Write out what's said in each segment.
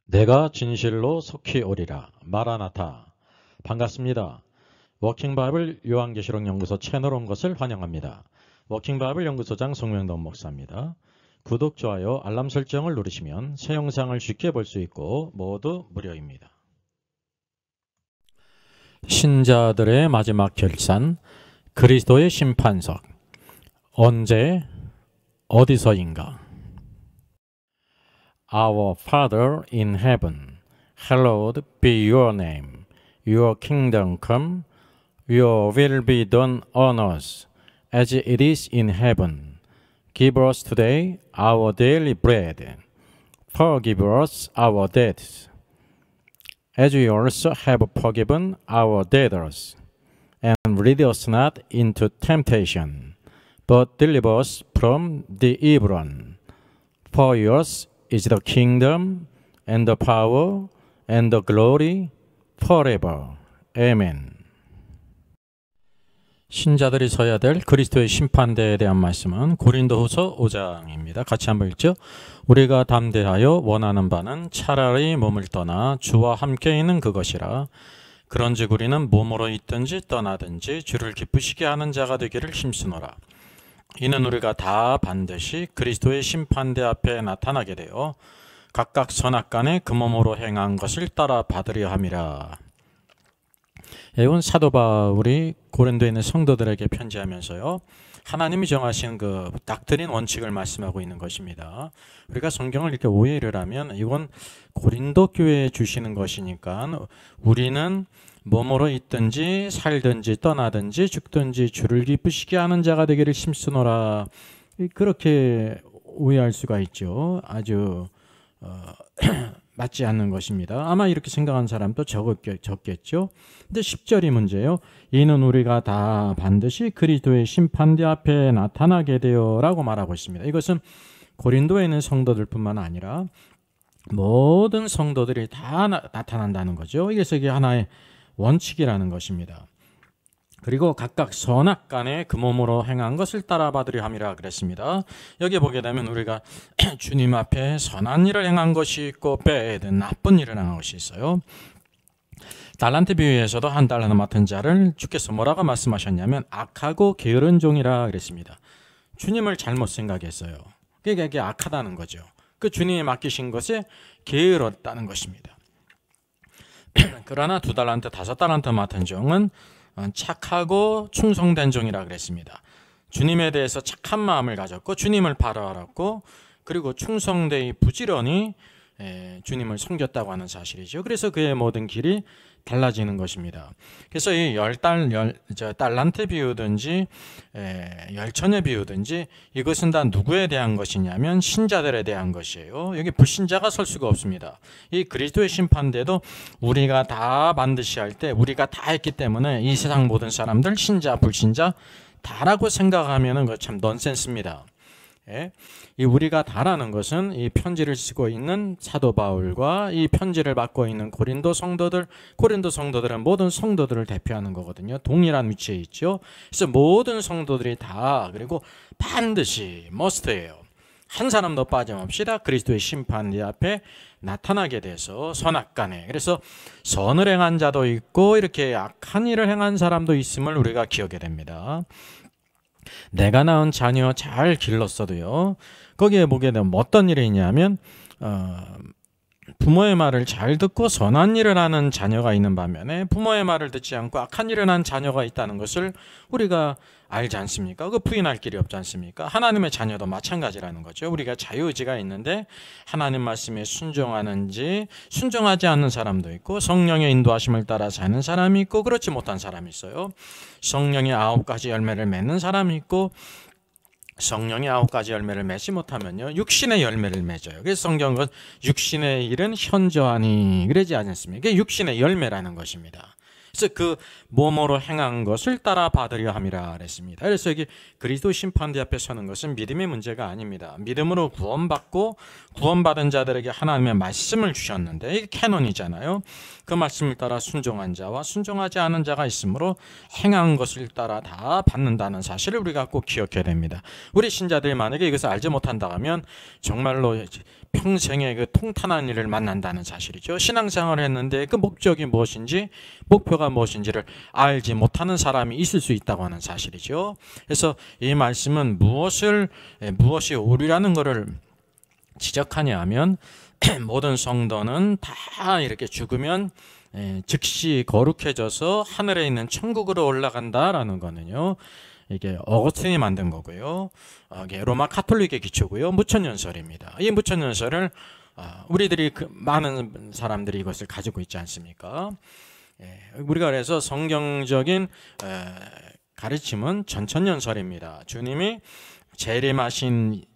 내가 진실로 속히 오리라. 마라나타. 반갑습니다. 워킹바이블 요한계시록 연구소 채널 온 것을 환영합니다. 워킹바이블 연구소장 송명돈 목사입니다. 구독, 좋아요, 알람 설정을 누르시면 새 영상을 쉽게 볼 수 있고 모두 무료입니다. 신자들의 마지막 결산, 그리스도의 심판석. 언제, 어디서인가? Our Father in heaven, hallowed be your name. Your kingdom come, your will be done on earth as it is in heaven. Give us today our daily bread. Forgive us our debts, as we also have forgiven our debtors. And lead us not into temptation, but deliver us from the evil one. For yours is the kingdom, and the power, and the glory, forever. Amen. 신자들이 서야 될 그리스도의 심판대에 대한 말씀은 고린도후서 5장입니다. 같이 한번 읽죠. 우리가 담대하여 원하는 바는 차라리 몸을 떠나 주와 함께 있는 그것이라. 그런즉 우리는 몸으로 있든지 떠나든지 주를 기쁘시게 하는 자가 되기를 힘쓰노라. 이는 우리가 다 반드시 그리스도의 심판대 앞에 나타나게 되어 각각 선악간에 그 몸으로 행한 것을 따라 받으려 함이라. 이건 사도 바울이 고린도에 있는 성도들에게 편지하면서요, 하나님이 정하신 그 닥트린 원칙을 말씀하고 있는 것입니다. 우리가 성경을 이렇게 오해를 하면 이건 고린도 교회에 주시는 것이니까 우리는 몸으로 있든지 살든지 떠나든지 죽든지 주를 기쁘시게 하는 자가 되기를 힘쓰노라. 그렇게 오해할 수가 있죠. 아주 맞지 않는 것입니다. 아마 이렇게 생각하는 사람도 적겠죠. 근데 10절이 문제예요. 이는 우리가 다 반드시 그리스도의 심판대 앞에 나타나게 되어 라고 말하고 있습니다. 이것은 고린도에 있는 성도들뿐만 아니라 모든 성도들이 다 나타난다는 거죠. 그래서 이게 하나의 원칙이라는 것입니다. 그리고 각각 선악간에 그 몸으로 행한 것을 따라 받으려 함이라 그랬습니다. 여기 보게 되면 우리가 주님 앞에 선한 일을 행한 것이 있고 빼야 되는 나쁜 일을 행한 것이 있어요. 달란트 비유에서도 한 달란트 맡은 자를 주께서 뭐라고 말씀하셨냐면 악하고 게으른 종이라 그랬습니다. 주님을 잘못 생각했어요. 그러니까 이게 악하다는 거죠. 그 주님이 맡기신 것에 게으렀다는 것입니다. 그러나 2달란트, 5달란트 맡은 종은 착하고 충성된 종이라 그랬습니다. 주님에 대해서 착한 마음을 가졌고 주님을 바로 알았고 그리고 충성되이 부지런히 주님을 섬겼다고 하는 사실이죠. 그래서 그의 모든 길이 달라지는 것입니다. 그래서 이 달란트 비유든지 열처녀 비유든지 이것은 다 누구에 대한 것이냐면 신자들에 대한 것이에요. 여기 불신자가 설 수가 없습니다. 이 그리스도의 심판대도 우리가 다 반드시 할 때 우리가 다 했기 때문에 이 세상 모든 사람들 신자 불신자 다라고 생각하면 그거 참 넌센스입니다. 이 우리가 다라는 것은 이 편지를 쓰고 있는 사도 바울과 이 편지를 받고 있는 고린도 성도들은 모든 성도들을 대표하는 거거든요. 동일한 위치에 있죠. 그래서 모든 성도들이 다 그리고 반드시 must예요. 한 사람도 빠짐없이 다 그리스도의 심판대 앞에 나타나게 돼서 선악간에, 그래서 선을 행한 자도 있고 이렇게 악한 일을 행한 사람도 있음을 우리가 기억해야 됩니다. 내가 낳은 자녀 잘 길렀어도요, 거기에 보게 되면 어떤 일이 있냐면 부모의 말을 잘 듣고 선한 일을 하는 자녀가 있는 반면에 부모의 말을 듣지 않고 악한 일을 하는 자녀가 있다는 것을 우리가 알지 않습니까? 그 부인할 길이 없지 않습니까? 하나님의 자녀도 마찬가지라는 거죠. 우리가 자유의지가 있는데 하나님 말씀에 순종하는지 순종하지 않는 사람도 있고 성령의 인도하심을 따라 사는 사람이 있고 그렇지 못한 사람이 있어요. 성령의 9가지 열매를 맺는 사람이 있고 성령의 9가지 열매를 맺지 못하면요 6신의 열매를 맺어요. 그래서 성경은 육신의 일은 현저하니 그러지 않습니까? 이게 육신의 열매라는 것입니다. 그래서 그 몸으로 행한 것을 따라 받으려 함이라 그랬습니다. 그래서 여기 그리스도 심판대 앞에 서는 것은 믿음의 문제가 아닙니다. 믿음으로 구원받고 구원받은 자들에게 하나님의 말씀을 주셨는데 이게 캐논이잖아요. 그 말씀을 따라 순종한 자와 순종하지 않은 자가 있으므로 행한 것을 따라 다 받는다는 사실을 우리가 꼭 기억해야 됩니다. 우리 신자들이 만약에 이것을 알지 못한다 하면 정말로 평생에 그 통탄한 일을 만난다는 사실이죠. 신앙생활을 했는데 그 목적이 무엇인지, 목표가 무엇인지를 알지 못하는 사람이 있을 수 있다고 하는 사실이죠. 그래서 이 말씀은 무엇이 오류라는 것을 지적하냐 하면 모든 성도는 다 이렇게 죽으면 즉시 거룩해져서 하늘에 있는 천국으로 올라간다라는 거는요, 이게 어거스틴이 만든 거고요. 이게 로마 카톨릭의 기초고요. 무천연설입니다. 이 무천연설을 우리들이 많은 사람들이 이것을 가지고 있지 않습니까? 우리가 그래서 성경적인 가르침은 전천연설입니다. 주님이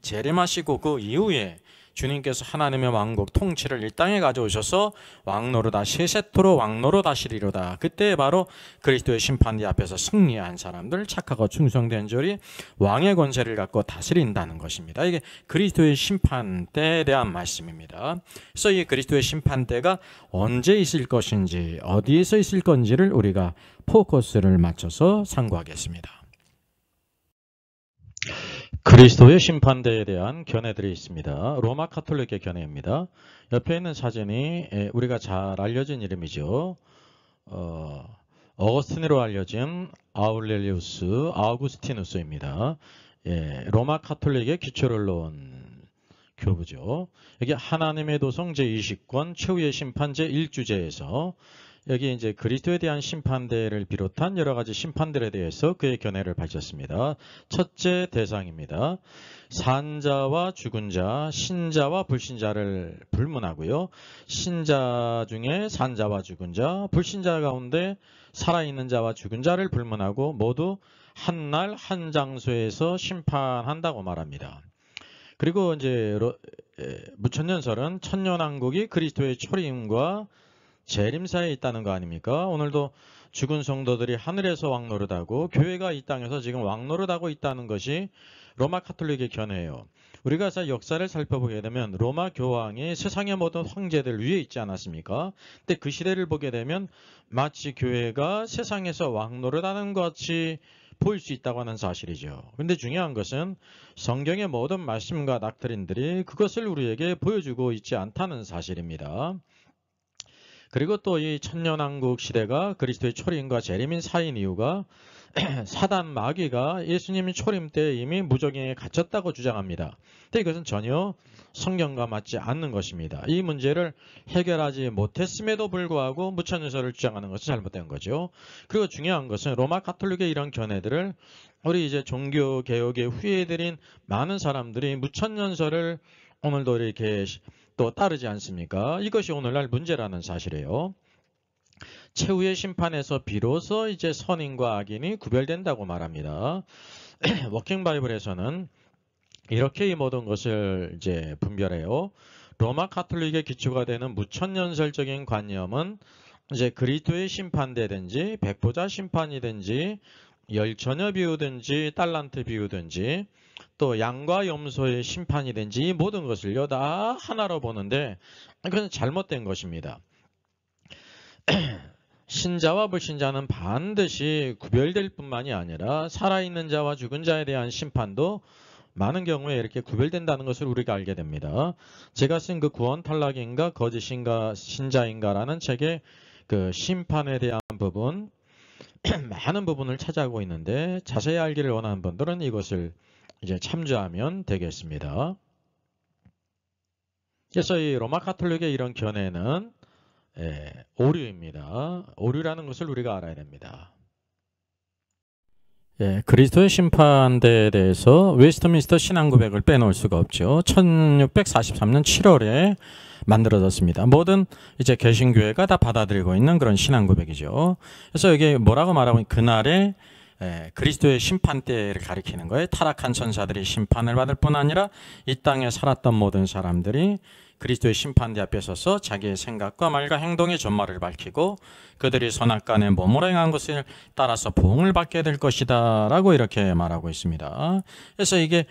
재림하시고 그 이후에 주님께서 하나님의 왕국 통치를 이 땅에 가져오셔서 왕노로다 세세토로 왕노로 다시리로다. 그때 바로 그리스도의 심판대 앞에서 승리한 사람들, 착하고 충성된 자들이 왕의 권세를 갖고 다스린다는 것입니다. 이게 그리스도의 심판대에 대한 말씀입니다. 그래서 이 그리스도의 심판대가 언제 있을 것인지, 어디에서 있을 건지를 우리가 포커스를 맞춰서 상고하겠습니다. 그리스도의 심판대에 대한 견해들이 있습니다. 로마 카톨릭의 견해입니다. 옆에 있는 사진이 우리가 잘 알려진 이름이죠. 어거스틴으로 알려진 아울렐리우스 아우구스티누스입니다. 로마 카톨릭의 기초를 놓은 교부죠. 여기 하나님의 도성 제20권 최후의 심판 제1주제에서 여기 이제 그리스도에 대한 심판대를 비롯한 여러 가지 심판들에 대해서 그의 견해를 밝혔습니다. 첫째 대상입니다. 산자와 죽은 자, 신자와 불신자를 불문하고요. 신자 중에 산자와 죽은 자, 불신자 가운데 살아있는 자와 죽은 자를 불문하고 모두 한 날 한 장소에서 심판한다고 말합니다. 그리고 이제 무천년설은 천년왕국이 그리스도의 초림과 재림사에 있다는 거 아닙니까? 오늘도 죽은 성도들이 하늘에서 왕노릇하고 교회가 이 땅에서 지금 왕노릇하고 있다는 것이 로마 카톨릭의 견해예요. 우리가 역사를 살펴보게 되면 로마 교황이 세상의 모든 황제들 위에 있지 않았습니까? 근데 그 시대를 보게 되면 마치 교회가 세상에서 왕노릇하는 것 같이 보일 수 있다고 하는 사실이죠. 그런데 중요한 것은 성경의 모든 말씀과 닥트린들이 그것을 우리에게 보여주고 있지 않다는 사실입니다. 그리고 또 이 천년왕국 시대가 그리스도의 초림과 재림인 사이인 이유가 사단 마귀가 예수님이 초림 때 이미 무적행에 갇혔다고 주장합니다. 근데 이것은 전혀 성경과 맞지 않는 것입니다. 이 문제를 해결하지 못했음에도 불구하고 무천연설을 주장하는 것은 잘못된 거죠. 그리고 중요한 것은 로마 카톨릭의 이런 견해들을 우리 이제 종교 개혁의 후예들인 많은 사람들이 무천연설을 오늘도 이렇게 또 따르지 않습니까? 이것이 오늘날 문제라는 사실이에요. 최후의 심판에서 비로소 이제 선인과 악인이 구별된다고 말합니다. 워킹 바이블에서는 이렇게 이 모든 것을 이제 분별해요. 로마 카톨릭의 기초가 되는 무천연설적인 관념은 이제 그리스도의 심판대든지 백보자 심판이든지 열처녀 비유든지 달란트 비유든지 또 양과 염소의 심판이든지 이 모든 것을요 다 하나로 보는데 그건 잘못된 것입니다. 신자와 불신자는 반드시 구별될 뿐만이 아니라 살아있는 자와 죽은 자에 대한 심판도 많은 경우에 이렇게 구별된다는 것을 우리가 알게 됩니다. 제가 쓴 그 구원 탈락인가 거짓인가 신자인가라는 책의 그 심판에 대한 부분 많은 부분을 차지하고 있는데 자세히 알기를 원하는 분들은 이것을 이제 참조하면 되겠습니다. 그래서 이 로마 카톨릭의 이런 견해는 오류입니다. 오류라는 것을 우리가 알아야 됩니다. 그리스도의 심판대에 대해서 웨스트민스터 신앙고백을 빼놓을 수가 없죠. 1643년 7월에 만들어졌습니다. 모든 이제 개신교회가 다 받아들이고 있는 그런 신앙고백이죠. 그래서 여기 뭐라고 말하면 그날에 그리스도의 심판대를 가리키는 거예요. 타락한 천사들이 심판을 받을 뿐 아니라 이 땅에 살았던 모든 사람들이 그리스도의 심판대 앞에 서서 자기의 생각과 말과 행동의 전말을 밝히고 그들이 선악간에 몸으로 행한 것을 따라서 보응을 받게 될 것이다 라고 이렇게 말하고 있습니다. 그래서 이게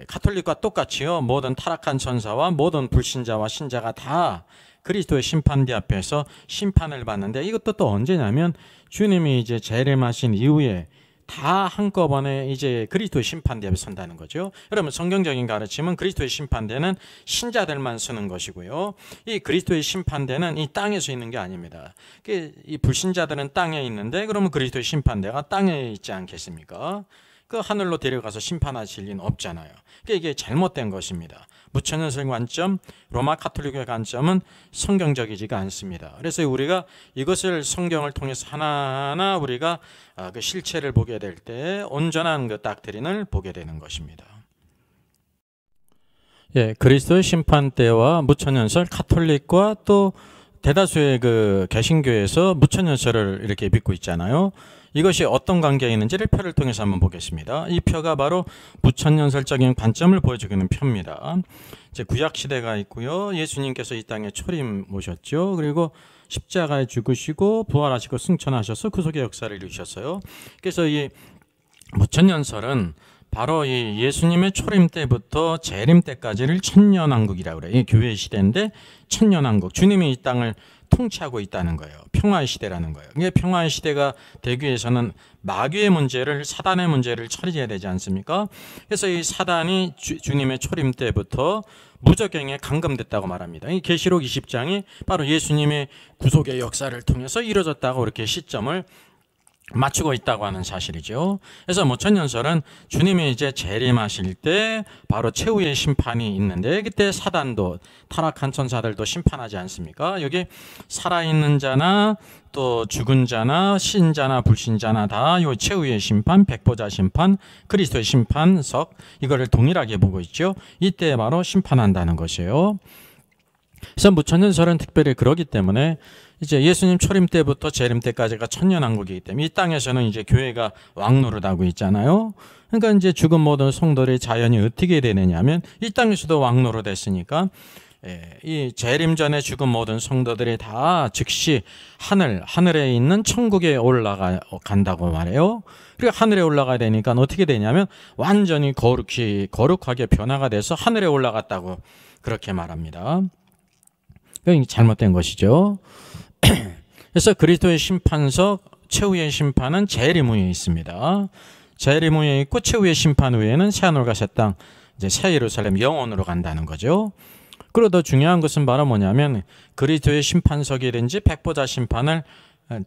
가톨릭과 똑같이요, 모든 타락한 천사와 모든 불신자와 신자가 다 그리스도의 심판대 앞에서 심판을 받는데, 이것도 또 언제냐면 주님이 이제 재림하신 이후에 다 한꺼번에 이제 그리스도의 심판대 앞에 선다는 거죠. 여러분, 성경적인 가르침은 그리스도의 심판대는 신자들만 서는 것이고요, 이 그리스도의 심판대는 이 땅에서 있는 게 아닙니다. 이 불신자들은 땅에 있는데 그러면 그리스도의 심판대가 땅에 있지 않겠습니까? 그 하늘로 데려가서 심판하실 리는 없잖아요. 이게 잘못된 것입니다. 무천년설 관점, 로마 가톨릭의 관점은 성경적이지가 않습니다. 그래서 우리가 이것을 성경을 통해서 하나하나 우리가 그 실체를 보게 될 때 온전한 그 닥트린을 보게 되는 것입니다. 예, 그리스도의 심판 때와 무천년설, 가톨릭과 또 대다수의 그 개신교에서 무천년설을 이렇게 믿고 있잖아요. 이것이 어떤 관계에 있는지를 표를 통해서 한번 보겠습니다. 이 표가 바로 무천년설적인 관점을 보여주는 표입니다. 이제 구약 시대가 있고요. 예수님께서 이 땅에 초림 오셨죠. 그리고 십자가에 죽으시고 부활하시고 승천하셔서 구속의 역사를 이루셨어요. 그래서 이 무천년설은 바로 이 예수님의 초림 때부터 재림 때까지를 천년왕국이라고 그래요. 이 교회 시대인데 천년왕국, 주님이 이 땅을 통치하고 있다는 거예요. 평화의 시대라는 거예요. 이게 평화의 시대가 되기 위해서는 마귀의 문제를, 사단의 문제를 처리해야 되지 않습니까? 그래서 이 사단이 주님의 초림 때부터 무적행에 감금됐다고 말합니다. 이 계시록 20장이 바로 예수님의 구속의 역사를 통해서 이루어졌다고 이렇게 시점을 맞추고 있다고 하는 사실이죠. 그래서 무천년설은 주님이 이제 재림하실 때 바로 최후의 심판이 있는데, 그때 사단도, 타락한 천사들도 심판하지 않습니까? 여기 살아있는 자나 또 죽은 자나 신자나 불신자나 다 이 최후의 심판, 백보자 심판, 그리스도의 심판석, 이거를 동일하게 보고 있죠. 이때 바로 심판한다는 것이에요. 그래서 무천년설은 특별히 그러기 때문에 이제 예수님 초림 때부터 재림 때까지가 천년왕국이기 때문에 이 땅에서는 이제 교회가 왕노릇하고 있잖아요. 그러니까 이제 죽은 모든 성도들의 자연이 어떻게 되느냐면 이 땅에서도 왕노릇했으니까 이 재림 전에 죽은 모든 성도들이 다 즉시 하늘에 있는 천국에 올라간다고 말해요. 그리고 하늘에 올라가야 되니까 어떻게 되냐면 완전히 거룩하게 변화가 돼서 하늘에 올라갔다고 그렇게 말합니다. 이게 잘못된 것이죠. 그래서 그리스도의 심판석, 최후의 심판은 재림 후에 있습니다. 재림 후에 있고 최후의 심판 후에는 새하늘과 새 땅, 이제 새 예루살렘 영원으로 간다는 거죠. 그리고 더 중요한 것은 바로 뭐냐면 그리스도의 심판석이든지 백보자 심판을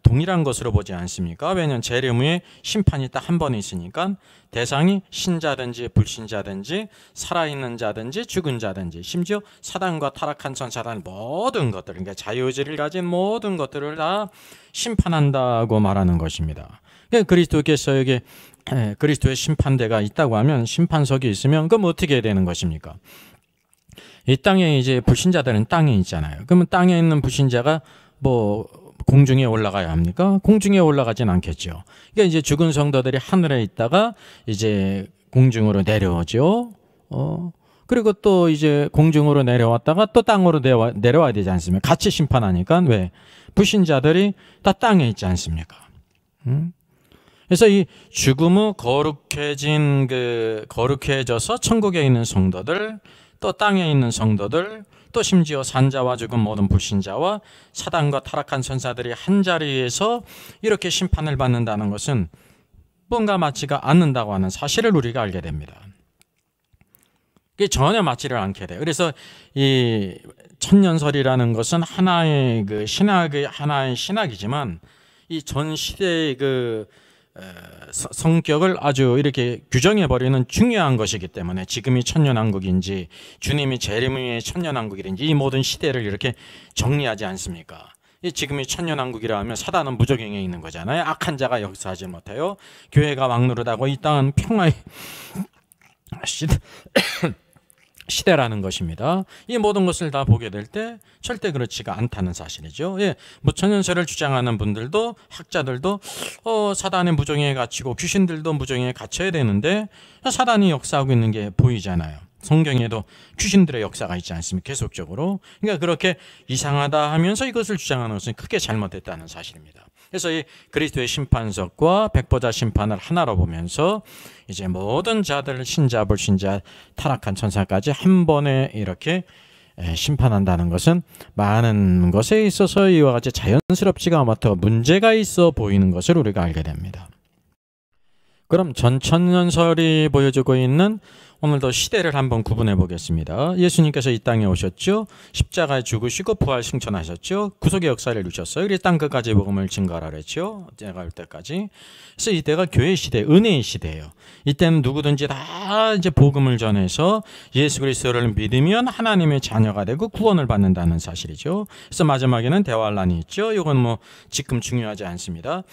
동일한 것으로 보지 않습니까? 왜냐하면 재림 후에 심판이 딱 한 번 있으니까 대상이 신자든지 불신자든지 살아있는 자든지 죽은 자든지 심지어 사단과 타락한 천사단 모든 것들, 그러니까 자유의지를 가진 모든 것들을 다 심판한다고 말하는 것입니다. 그리스도께서 여기 그리스도의 심판대가 있다고 하면, 심판석이 있으면 그럼 어떻게 해야 되는 것입니까? 이 땅에 이제 불신자들은 땅에 있잖아요. 그러면 땅에 있는 불신자가 뭐 공중에 올라가야 합니까? 공중에 올라가진 않겠죠. 그러니까 이제 죽은 성도들이 하늘에 있다가 이제 공중으로 내려오죠. 그리고 또 이제 공중으로 내려왔다가 또 땅으로 내려와야 되지 않습니까? 같이 심판하니까. 왜? 불신자들이 다 땅에 있지 않습니까? 그래서 이 죽음 후 거룩해져서 천국에 있는 성도들, 또 땅에 있는 성도들, 또 심지어 산자와 죽은 모든 불신자와 사단과 타락한 천사들이 한자리에서 이렇게 심판을 받는다는 것은 뭔가 맞지가 않는다고 하는 사실을 우리가 알게 됩니다. 그게 전혀 맞지를 않게 돼요. 그래서 이 천년설이라는 것은 하나의 신학이지만 이 전 시대의 성격을 아주 이렇게 규정해버리는 중요한 것이기 때문에, 지금이 천년왕국인지 주님이 재림 후에 천년왕국이든지 이 모든 시대를 이렇게 정리하지 않습니까? 지금이 천년왕국이라 하면 사단은 무적행에 있는 거잖아요. 악한 자가 역사하지 못해요. 교회가 왕노릇하고 이 땅은 평화의 시대라는 것입니다. 이 모든 것을 다 보게 될 때 절대 그렇지가 않다는 사실이죠. 무천년설을 주장하는 분들도, 학자들도 사단의 무정에 갇히고 귀신들도 무정에 갇혀야 되는데 사단이 역사하고 있는 게 보이잖아요. 성경에도 귀신들의 역사가 있지 않습니까? 계속적으로. 그러니까 그렇게 이상하다 하면서 이것을 주장하는 것은 크게 잘못됐다는 사실입니다. 그래서 이 그리스도의 심판석과 백보자 심판을 하나로 보면서 이제 모든 자들, 신자, 불신자, 타락한 천사까지 한 번에 이렇게 심판한다는 것은 많은 것에 있어서 이와 같이 자연스럽지가 않고 문제가 있어 보이는 것을 우리가 알게 됩니다. 그럼 전천년설이 보여주고 있는 오늘도 시대를 한번 구분해 보겠습니다. 예수님께서 이 땅에 오셨죠. 십자가에 죽으시고 부활 승천하셨죠. 구속의 역사를 이루셨어요. 그래서 땅 끝까지 복음을 증거하라 그랬죠. 제가 올 때까지. 그래서 이때가 교회 시대, 은혜의 시대예요. 이때는 누구든지 다 이제 복음을 전해서 예수 그리스도를 믿으면 하나님의 자녀가 되고 구원을 받는다는 사실이죠. 그래서 마지막에는 대환란이 있죠. 이건 뭐 지금 중요하지 않습니다.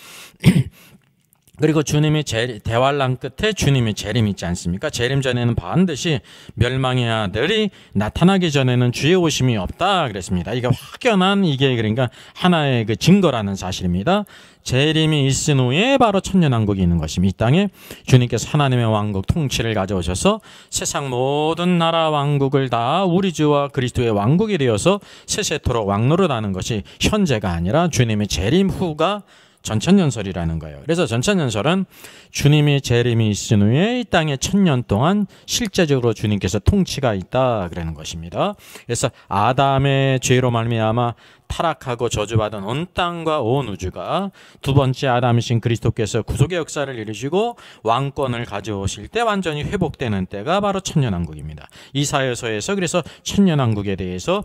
그리고 주님이 대환란 끝에 주님의 재림 있지 않습니까? 재림 전에는 반드시 멸망의 아들이 나타나기 전에는 주의 오심이 없다 그랬습니다. 이게 확연한 이게 그러니까 하나의 그 증거라는 사실입니다. 재림이 있은 후에 바로 천년왕국이 있는 것입니다. 이 땅에 주님께서 하나님의 왕국 통치를 가져오셔서 세상 모든 나라 왕국을 다 우리 주와 그리스도의 왕국이 되어서 세세토록 왕노릇하는 것이 현재가 아니라 주님의 재림 후가 전천년설이라는 거예요. 그래서 전천년설은 주님의 재림이 있은 후에 이 땅에 1000년 동안 실제적으로 주님께서 통치가 있다 그러는 것입니다. 그래서 아담의 죄로 말미암아 타락하고 저주받은 온 땅과 온 우주가 두 번째 아담이신 그리스도께서 구속의 역사를 이루시고 왕권을 가져오실 때 완전히 회복되는 때가 바로 천년왕국입니다. 이사야서에서 그래서 천년왕국에 대해서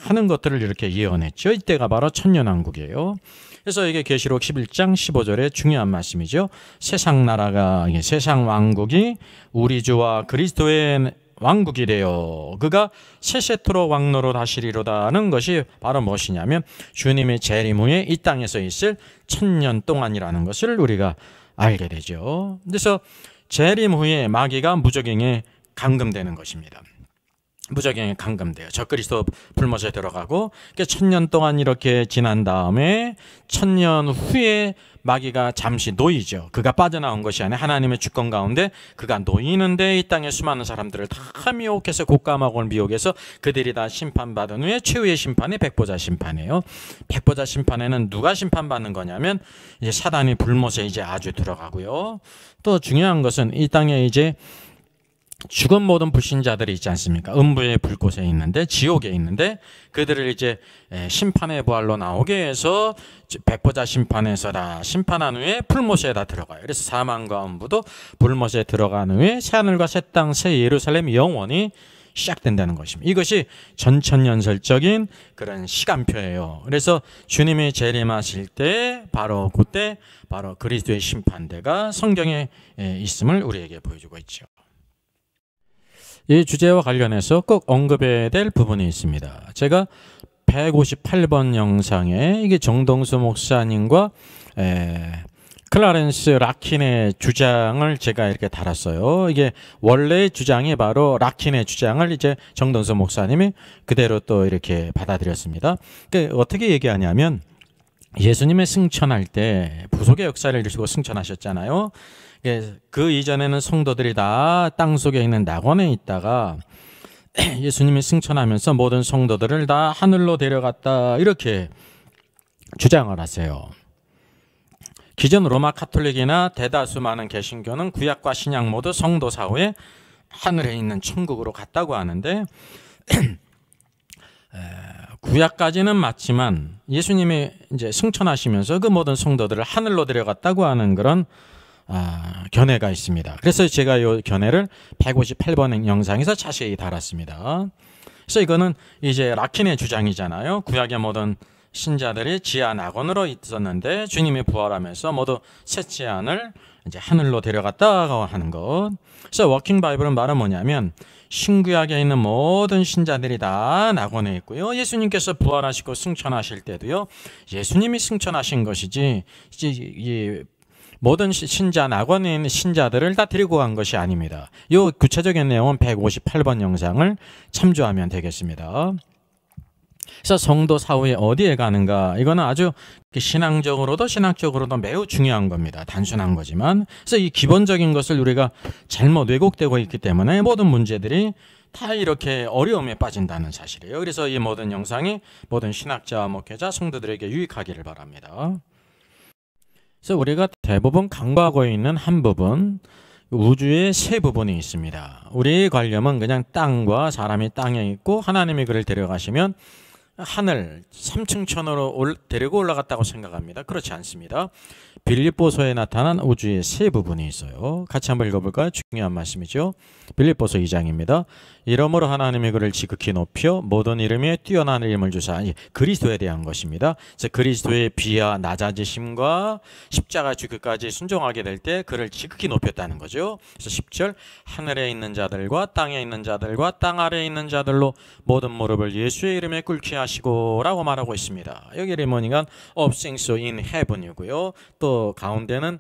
많은 것들을 이렇게 예언했죠. 이때가 바로 천년왕국이에요. 그래서 이게 계시록 11장 15절의 중요한 말씀이죠. 세상 나라가 세상 왕국이 우리 주와 그리스도의 왕국이 되어 그가 세세토록 왕노로 다시리로다는 것이 바로 무엇이냐면 주님의 재림 후에 이 땅에서 있을 1000년 동안이라는 것을 우리가 알게 되죠. 그래서 재림 후에 마귀가 무적행에 감금되는 것입니다. 무적행에 감금돼요. 적그리스도 불못에 들어가고 1000년 동안 이렇게 지난 다음에 1000년 후에 마귀가 잠시 놓이죠. 그가 빠져나온 것이 아니라 하나님의 주권 가운데 그가 놓이는데 이 땅의 수많은 사람들을 다 미혹해서 곶감하고 미혹해서 그들이 다 심판받은 후에 최후의 심판이 백보자 심판이에요. 백보자 심판에는 누가 심판받는 거냐면 이제 사단이 불못에 이제 아주 들어가고요. 또 중요한 것은 이 땅에 이제 죽은 모든 불신자들이 있지 않습니까? 음부의 불꽃에 있는데 지옥에 있는데 그들을 이제 심판의 부활로 나오게 해서 백보자 심판에서 다 심판한 후에 불못에다 들어가요. 그래서 사망과 음부도 불못에 들어간 후에 새하늘과 새 땅, 새 예루살렘 영원히 시작된다는 것입니다. 이것이 전천년설적인 그런 시간표예요. 그래서 주님이 재림하실 때 바로 그때 바로 그리스도의 심판대가 성경에 있음을 우리에게 보여주고 있죠. 이 주제와 관련해서 꼭 언급해야 될 부분이 있습니다. 제가 158번 영상에 이게 정동수 목사님과 클라렌스 라킨의 주장을 제가 이렇게 달았어요. 이게 원래의 주장이 바로 라킨의 주장을 이제 정동수 목사님이 그대로 또 이렇게 받아들였습니다. 그러니까 어떻게 얘기하냐면 예수님의 승천할 때 부속의 역사를 이루시고 승천하셨잖아요. 그 이전에는 성도들이 다 땅속에 있는 낙원에 있다가 예수님이 승천하면서 모든 성도들을 다 하늘로 데려갔다 이렇게 주장을 하세요. 기존 로마 카톨릭이나 대다수 많은 개신교는 구약과 신약 모두 성도 사후에 하늘에 있는 천국으로 갔다고 하는데 구약까지는 맞지만 예수님이 이제 승천하시면서 그 모든 성도들을 하늘로 데려갔다고 하는 그런 견해가 있습니다. 그래서 제가 이 견해를 158번 영상에서 자세히 달았습니다. 그래서 이거는 이제 라킨의 주장이잖아요. 구약의 모든 신자들이 지하 낙원으로 있었는데 주님이 부활하면서 모두 셋째 안을 이제 하늘로 데려갔다고 하는 것. 그래서 워킹 바이블은 말은 뭐냐면 신구약에 있는 모든 신자들이 다 낙원에 있고요. 예수님께서 부활하시고 승천하실 때도요. 예수님이 승천하신 것이지 이 모든 신자 낙원에 있는 신자들을 다 데리고 간 것이 아닙니다. 이 구체적인 내용은 158번 영상을 참조하면 되겠습니다. 그래서 성도 사후에 어디에 가는가, 이거는 아주 신앙적으로도 신학적으로도 매우 중요한 겁니다. 단순한 거지만. 그래서 이 기본적인 것을 우리가 잘못 왜곡되고 있기 때문에 모든 문제들이 다 이렇게 어려움에 빠진다는 사실이에요. 그래서 이 모든 영상이 모든 신학자와 목회자, 성도들에게 유익하기를 바랍니다. 그래서 우리가 대부분 간과하고 있는 한 부분, 우주의 세 부분이 있습니다. 우리의 관념은 그냥 땅과 사람이 땅에 있고 하나님이 그를 데려가시면 하늘 3층 천으로 데리고 올라갔다고 생각합니다. 그렇지 않습니다. 빌립보서에 나타난 우주의 세 부분이 있어요. 같이 한번 읽어볼까요? 중요한 말씀이죠. 빌립보서 2장입니다. 이러므로 하나님이 그를 지극히 높여 모든 이름에 뛰어난 이름을 주사, 그리스도에 대한 것입니다. 그래서 그리스도의 비하 낮아지심과 십자가 죽기까지 순종하게 될 때 그를 지극히 높였다는 거죠. 그래서 10절, 하늘에 있는 자들과 땅에 있는 자들과 땅 아래에 있는 자들로 모든 무릎을 예수의 이름에 꿇게 하시고 라고 말하고 있습니다. 여기 리모니가 of things in heaven이고요. 또 가운데는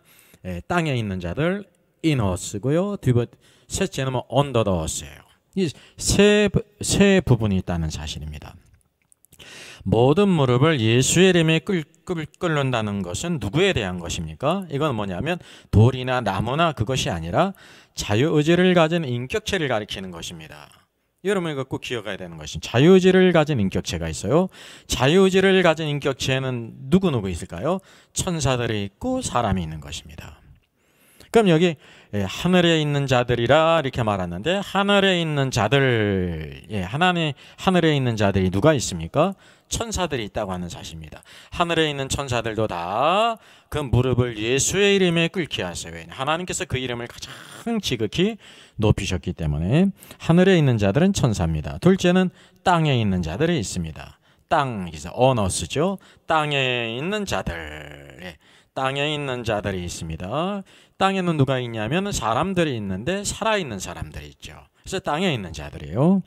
땅에 있는 자들 in us고요. 셋째는 under the earth예요. 이 세 부분이 있다는 사실입니다. 모든 무릎을 예수의 이름에 꿇는다는 것은 누구에 대한 것입니까? 이건 뭐냐면 돌이나 나무나 그것이 아니라 자유의지를 가진 인격체를 가리키는 것입니다. 여러분 이거 꼭 기억해야 되는 것입니다. 자유의지를 가진 인격체가 있어요. 자유의지를 가진 인격체는 누구 있을까요? 천사들이 있고 사람이 있는 것입니다. 그럼 여기 하늘에 있는 자들이라 이렇게 말하는데, 하늘에 있는 자들, 하늘에 있는 자들이 누가 있습니까? 천사들이 있다고 하는 사실입니다. 하늘에 있는 천사들도 다 그 무릎을 예수의 이름에 꿇게 하세요. 하나님께서 그 이름을 가장 지극히 높이셨기 때문에 하늘에 있는 자들은 천사입니다. 둘째는 땅에 있는 자들이 있습니다. 땅에서 언어스죠. 땅에 있는 자들, 땅에 있는 자들이 있습니다. 땅에는 누가 있냐면 사람들이 있는데 살아있는 사람들이 있죠. 그래서 땅에 있는 자들이에요.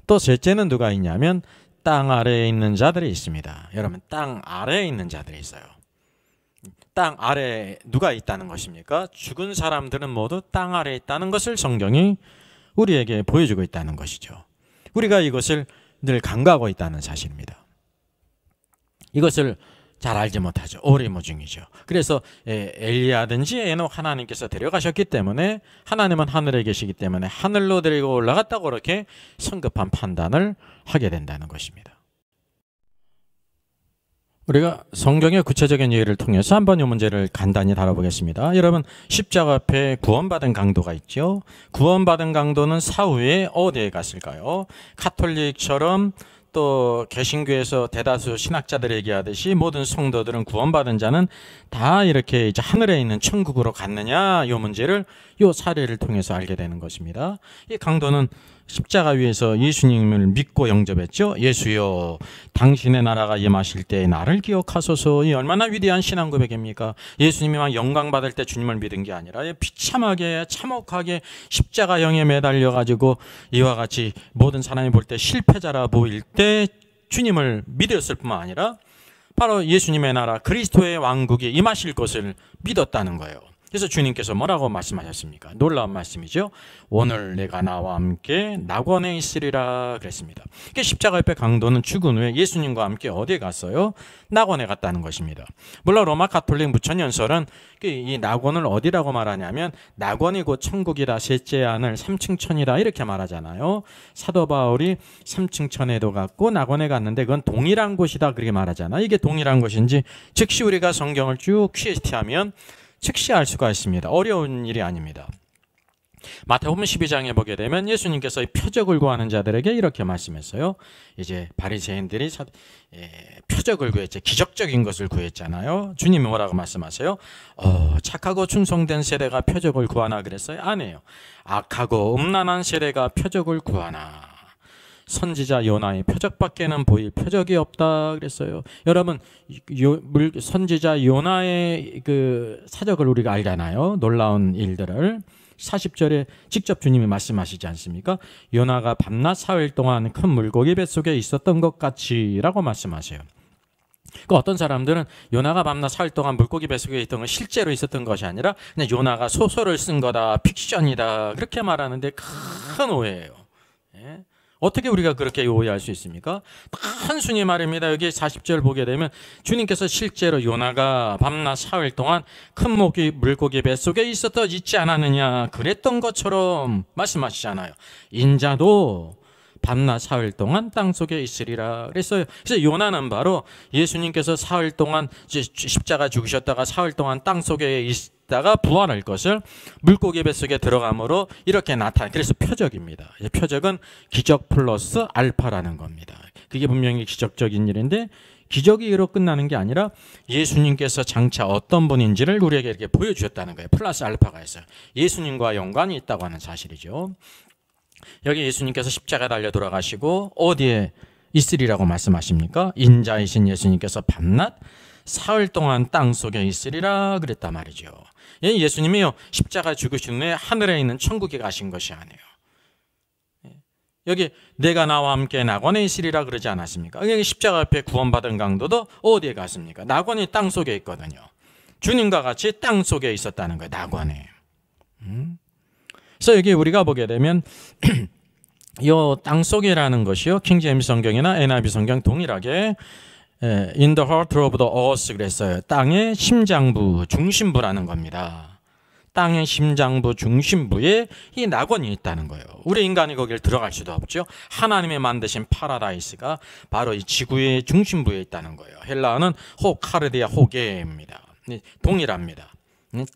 또 셋째는 누가 있냐면 땅 아래에 있는 자들이 있습니다. 여러분 땅 아래에 있는 자들이 있어요. 땅 아래에 누가 있다는 것입니까? 죽은 사람들은 모두 땅 아래에 있다는 것을 성경이 우리에게 보여주고 있다는 것이죠. 우리가 이것을 늘 간과하고 있다는 사실입니다. 이것을 잘 알지 못하죠. 오리무중이죠. 그래서 엘리야든지 에녹 하나님께서 데려가셨기 때문에, 하나님은 하늘에 계시기 때문에 하늘로 데리고 올라갔다고 그렇게 성급한 판단을 하게 된다는 것입니다. 우리가 성경의 구체적인 예를 통해서 한번 이 문제를 간단히 다뤄보겠습니다. 여러분 십자가 앞에 구원받은 강도가 있죠. 구원받은 강도는 사후에 어디에 갔을까요? 가톨릭처럼 또 개신교에서 대다수 신학자들이 얘기하듯이 모든 성도들은 구원받은 자는 다 이렇게 이제 하늘에 있는 천국으로 갔느냐, 이 문제를 이 사례를 통해서 알게 되는 것입니다. 이 강도는 십자가 위에서 예수님을 믿고 영접했죠. 예수여, 당신의 나라가 임하실 때 나를 기억하소서. 이 얼마나 위대한 신앙 고백입니까? 예수님이 막 영광 받을 때 주님을 믿은 게 아니라 비참하게 참혹하게 십자가형에 매달려 가지고 이와 같이 모든 사람이 볼 때 실패자라 보일 때 주님을 믿었을 뿐만 아니라 바로 예수님의 나라 그리스도의 왕국이 임하실 것을 믿었다는 거예요. 그래서 주님께서 뭐라고 말씀하셨습니까? 놀라운 말씀이죠. 오늘 내가 나와 함께 낙원에 있으리라 그랬습니다. 십자가 옆에 강도는 죽은 후에 예수님과 함께 어디에 갔어요? 낙원에 갔다는 것입니다. 물론 로마 가톨릭 무천연설은 이 낙원을 어디라고 말하냐면 낙원이 곧 천국이라, 셋째 하늘 3층 천이라 이렇게 말하잖아요. 사도 바울이 3층 천에도 갔고 낙원에 갔는데 그건 동일한 곳이다 그렇게 말하잖아요. 이게 동일한 것인지 즉시 우리가 성경을 쭉 QST하면 즉시 알 수가 있습니다. 어려운 일이 아닙니다. 마태복음 12장에 보게 되면 예수님께서 표적을 구하는 자들에게 이렇게 말씀했어요. 이제 바리새인들이 표적을 구했죠. 기적적인 것을 구했잖아요. 주님이 뭐라고 말씀하세요? 착하고 충성된 세대가 표적을 구하나 그랬어요? 아니에요. 악하고 음란한 세대가 표적을 구하나. 선지자 요나의 표적밖에는 보일 표적이 없다 그랬어요. 여러분 선지자 요나의 그 사적을 우리가 알잖아요. 놀라운 일들을 40절에 직접 주님이 말씀하시지 않습니까? 요나가 밤낮 사흘 동안 큰 물고기 뱃속에 있었던 것 같이라고 말씀하세요. 그 어떤 사람들은 요나가 밤낮 사흘 동안 물고기 뱃속에 있던 건 실제로 있었던 것이 아니라 그냥 요나가 소설을 쓴 거다, 픽션이다 그렇게 말하는데 큰 오해예요. 어떻게 우리가 그렇게 오해할 수 있습니까? 단순히 말입니다. 여기 40절 보게 되면 주님께서 실제로 요나가 밤낮 사흘 동안 큰 물고기 뱃속에 있지 않았느냐 그랬던 것처럼 말씀하시잖아요. 인자도 밤낮 사흘 동안 땅속에 있으리라 그랬어요. 그래서 요나는 바로 예수님께서 사흘 동안 십자가 죽으셨다가 사흘 동안 땅속에 있다가 부활할 것을 물고기 뱃속에 들어감으로 이렇게 그래서 표적입니다. 표적은 기적 플러스 알파라는 겁니다. 그게 분명히 기적적인 일인데 기적이 이로 끝나는 게 아니라 예수님께서 장차 어떤 분인지를 우리에게 이렇게 보여주셨다는 거예요. 플러스 알파가 있어요. 예수님과 연관이 있다고 하는 사실이죠. 여기 예수님께서 십자가 달려 돌아가시고 어디에 있으리라고 말씀하십니까? 인자이신 예수님께서 밤낮 사흘 동안 땅속에 있으리라 그랬단 말이죠. 예수님이요 십자가 죽으신 후에 하늘에 있는 천국에 가신 것이 아니에요. 여기 내가 나와 함께 낙원에 있으리라 그러지 않았습니까? 여기 십자가 앞에 구원받은 강도도 어디에 갔습니까? 낙원이 땅속에 있거든요. 주님과 같이 땅속에 있었다는 거예요. 낙원에. 그래서 여기 우리가 보게 되면 이 땅속이라는 것이요 킹제임스 성경이나 NIV 성경 동일하게 in the heart of the earth 그랬어요. 땅의 심장부, 중심부라는 겁니다. 땅의 심장부, 중심부에 이 낙원이 있다는 거예요. 우리 인간이 거기를 들어갈 수도 없죠. 하나님이 만드신 파라다이스가 바로 이 지구의 중심부에 있다는 거예요. 헬라어는 호카르디아 호게입니다. 동일합니다.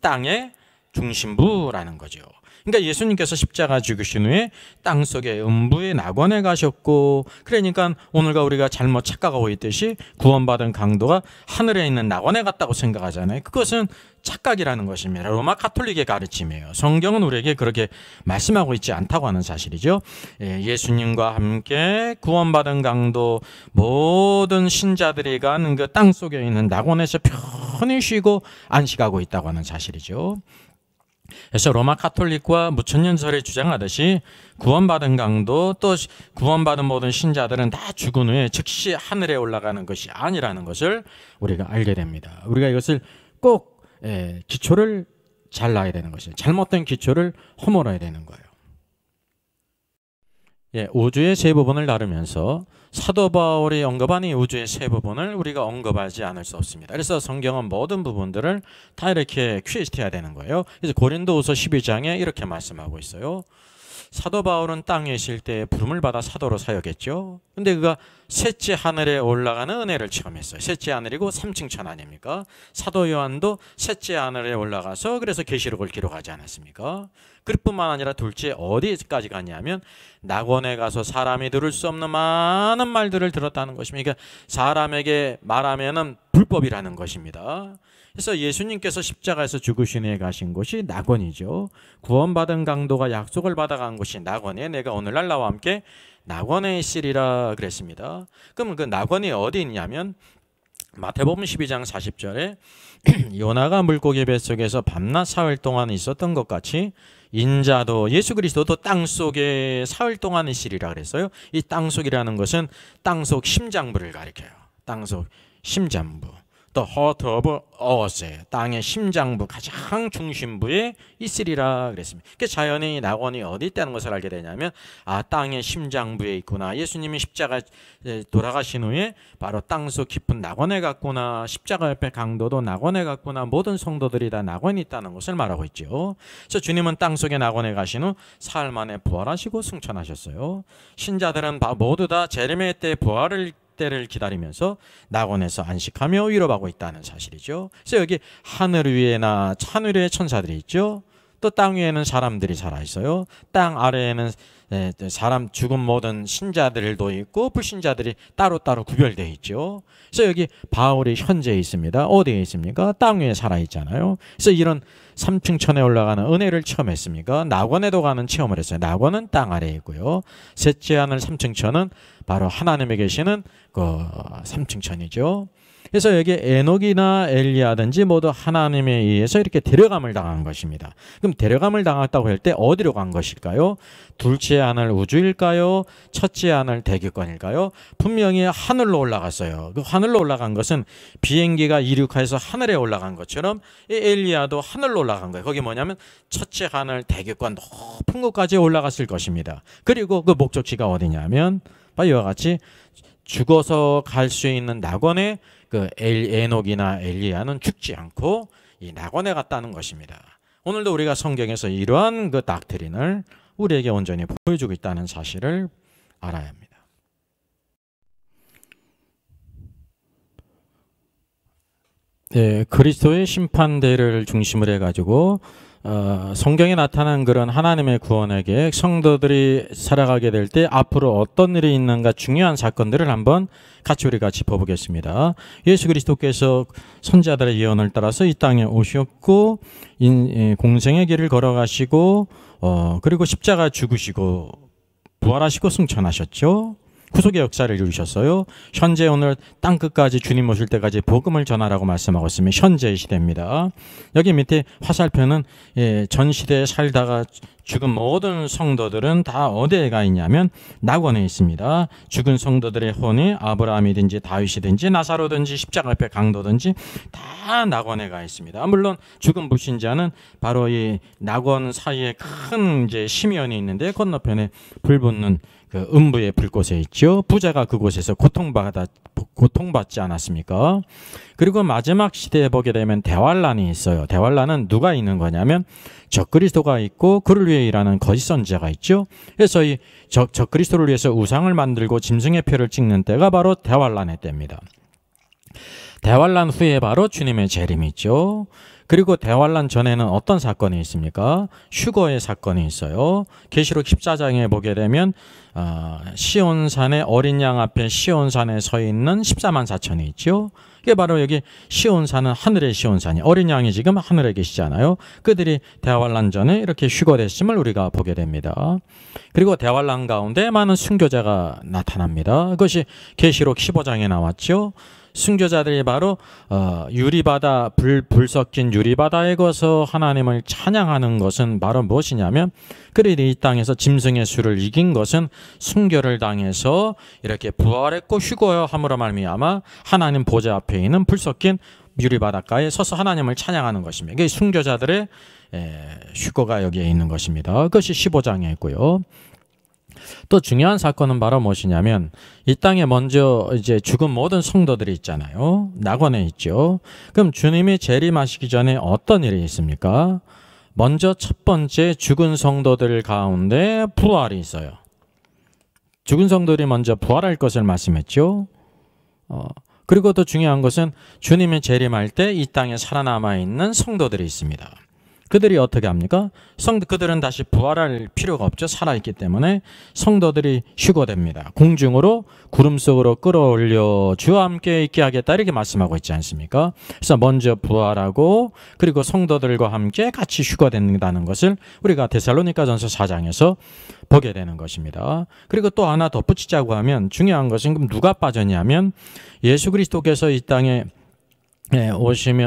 땅의 중심부라는 거죠. 그러니까 예수님께서 십자가 죽으신 후에 땅속의 음부의 낙원에 가셨고, 그러니까 오늘과 우리가 잘못 착각하고 있듯이 구원받은 강도가 하늘에 있는 낙원에 갔다고 생각하잖아요. 그것은 착각이라는 것입니다. 로마 가톨릭의 가르침이에요. 성경은 우리에게 그렇게 말씀하고 있지 않다고 하는 사실이죠. 예수님과 함께 구원받은 강도 모든 신자들이 간 그 땅속에 있는 낙원에서 편히 쉬고 안식하고 있다고 하는 사실이죠. 그래서 로마 가톨릭과 무천년설에 주장하듯이 구원받은 강도 또 구원받은 모든 신자들은 다 죽은 후에 즉시 하늘에 올라가는 것이 아니라는 것을 우리가 알게 됩니다. 우리가 이것을 꼭 기초를 잘 놔야 되는 것이에요. 잘못된 기초를 허물어야 되는 거예요. 우주의 세 부분을 다루면서 사도 바울이 언급한 이 우주의 세 부분을 우리가 언급하지 않을 수 없습니다. 그래서 성경은 모든 부분들을 다 이렇게 퀴즈해야 되는 거예요. 그래서 고린도후서 12장에 이렇게 말씀하고 있어요. 사도 바울은 땅에 있을 때 부름을 받아 사도로 사역했죠. 근데 그가 셋째 하늘에 올라가는 은혜를 체험했어요. 셋째 하늘이고 3층 천 아닙니까? 사도 요한도 셋째 하늘에 올라가서 그래서 계시록을 기록하지 않았습니까? 그뿐만 아니라 둘째 어디까지 갔냐면 낙원에 가서 사람이 들을 수 없는 많은 말들을 들었다는 것입니다. 그러니까 사람에게 말하면은 불법이라는 것입니다. 그래서 예수님께서 십자가에서 죽으신 후에 가신 곳이 낙원이죠. 구원받은 강도가 약속을 받아간 곳이 낙원에 내가 오늘날 나와 함께 낙원에 있으리라 그랬습니다. 그럼 그 낙원이 어디 있냐면 마태복음 12장 40절에 요나가 물고기 뱃속에서 밤낮 사흘 동안 있었던 것 같이 인자도 예수 그리스도도 땅속에 사흘 동안 있으리라 그랬어요. 이 땅속이라는 것은 땅속 심장부를 가리켜요. 땅속 심장부. The heart of earth, 땅의 심장부 가장 중심부에 있으리라 그랬습니다. 그러니까 자연히 낙원이 어디 있다는 것을 알게 되냐면 땅의 심장부에 있구나. 예수님이 십자가 돌아가신 후에 바로 땅속 깊은 낙원에 갔구나. 십자가 옆에 강도도 낙원에 갔구나. 모든 성도들이 다 낙원에 있다는 것을 말하고 있죠. 그래서 주님은 땅속의 낙원에 가신 후 사흘 만에 부활하시고 승천하셨어요. 신자들은 모두 다 제레미야 때 부활을 때를 기다리면서 낙원에서 안식하며 위로하고 있다는 사실이죠. 그래서 여기 하늘 위에나 하늘 위에 천사들이 있죠. 또 땅 위에는 사람들이 살아 있어요. 땅 아래에는 사람 죽은 모든 신자들도 있고 불신자들이 따로따로 구별되어 있죠. 그래서 여기 바울이 현재 있습니다. 어디에 있습니까? 땅 위에 살아 있잖아요. 그래서 이런 3층 천에 올라가는 은혜를 체험했습니까? 낙원에도 가는 체험을 했어요. 낙원은 땅 아래에 있고요. 셋째 하늘 3층 천은 바로 하나님에 계시는 그 3층 천이죠. 그래서 여기 에녹이나 엘리야든지 모두 하나님에 의해서 이렇게 데려감을 당한 것입니다. 그럼 데려감을 당했다고 할 때 어디로 간 것일까요? 둘째 둘째 하늘 우주일까요? 첫째 하늘 대기권일까요? 분명히 하늘로 올라갔어요. 그 하늘로 올라간 것은 비행기가 이륙해서 하늘에 올라간 것처럼 이 엘리야도 하늘로 올라간 거예요. 거기 뭐냐면 첫째 하늘 대기권 높은 곳까지 올라갔을 것입니다. 그리고 그 목적지가 어디냐면 이와 같이 죽어서 갈 수 있는 낙원에 그 에녹이나 엘리야는 죽지 않고 이 낙원에 갔다는 것입니다. 오늘도 우리가 성경에서 이러한 그 닥트린을 우리에게 온전히 보여주고 있다는 사실을 알아야 합니다. 네, 그리스도의 심판대를 중심으로 해가지고 성경에 나타난 그런 하나님의 구원의 계획, 성도들이 살아가게 될 때 앞으로 어떤 일이 있는가 중요한 사건들을 한번 우리가 짚어보겠습니다. 예수 그리스도께서 선지자들의 예언을 따라서 이 땅에 오셨고 공생의 길을 걸어가시고 그리고 십자가 죽으시고 부활하시고 승천하셨죠. 구속의 역사를 이루셨어요. 현재 오늘 땅끝까지 주님 오실 때까지 복음을 전하라고 말씀하고 있으면 현재의 시대입니다. 여기 밑에 화살표는 전 시대에 살다가 죽은 모든 성도들은 다 어디에 가 있냐면 낙원에 있습니다. 죽은 성도들의 혼이 아브라함이든지 다윗이든지 나사로든지 십자가 앞에 강도든지 다 낙원에 가 있습니다. 물론 죽은 불신자는 바로 이 낙원 사이에 큰 이제 심연이 있는데 건너편에 불 붙는 그 음부의 불꽃에 있죠. 부자가 그곳에서 고통받지 않았습니까? 그리고 마지막 시대에 보게 되면 대환란이 있어요. 대환란은 누가 있는 거냐면 적그리스도가 있고 그를 위해 일하는 거짓 선지자가 있죠. 그래서 이 적그리스도를 위해서 우상을 만들고 짐승의 표를 찍는 때가 바로 대환란의 때입니다. 대환란 후에 바로 주님의 재림이 있죠. 그리고 대환란 전에는 어떤 사건이 있습니까? 휴거의 사건이 있어요. 계시록 14장에 보게 되면 시온산의 어린 양 앞에 시온산에 서 있는 14만 4천이 있죠. 이게 바로 여기 시온산은 하늘의 시온산이 어린 양이 지금 하늘에 계시잖아요. 그들이 대환란 전에 이렇게 휴거됐음을 우리가 보게 됩니다. 그리고 대환란 가운데 많은 순교자가 나타납니다. 그것이 계시록 15장에 나왔죠. 순교자들이 바로 유리바다 불 섞인 유리바다에 거서 하나님을 찬양하는 것은 바로 무엇이냐면 그들이 이 땅에서 짐승의 수를 이긴 것은 순교를 당해서 이렇게 부활했고 휴거함으로 말미암아 하나님 보좌 앞에 있는 불 섞인 유리바닷가에 서서 하나님을 찬양하는 것입니다. 이게 순교자들의 휴거가 여기에 있는 것입니다. 그것이 15장에 있고요. 또 중요한 사건은 바로 무엇이냐면 이 땅에 먼저 이제 죽은 모든 성도들이 있잖아요. 낙원에 있죠. 그럼 주님이 재림하시기 전에 어떤 일이 있습니까? 먼저 첫 번째 죽은 성도들 가운데 부활이 있어요. 죽은 성도들이 먼저 부활할 것을 말씀했죠. 그리고 또 중요한 것은 주님이 재림할 때 이 땅에 살아남아 있는 성도들이 있습니다. 그들이 어떻게 합니까? 그들은 다시 부활할 필요가 없죠. 살아있기 때문에 성도들이 휴거됩니다. 공중으로 구름 속으로 끌어올려 주와 함께 있게 하겠다 이렇게 말씀하고 있지 않습니까? 그래서 먼저 부활하고 그리고 성도들과 함께 같이 휴거된다는 것을 우리가 데살로니가전서 4장에서 보게 되는 것입니다. 그리고 또 하나 덧붙이자고 하면 중요한 것은 그럼 누가 빠졌냐면 예수 그리스도께서 이 땅에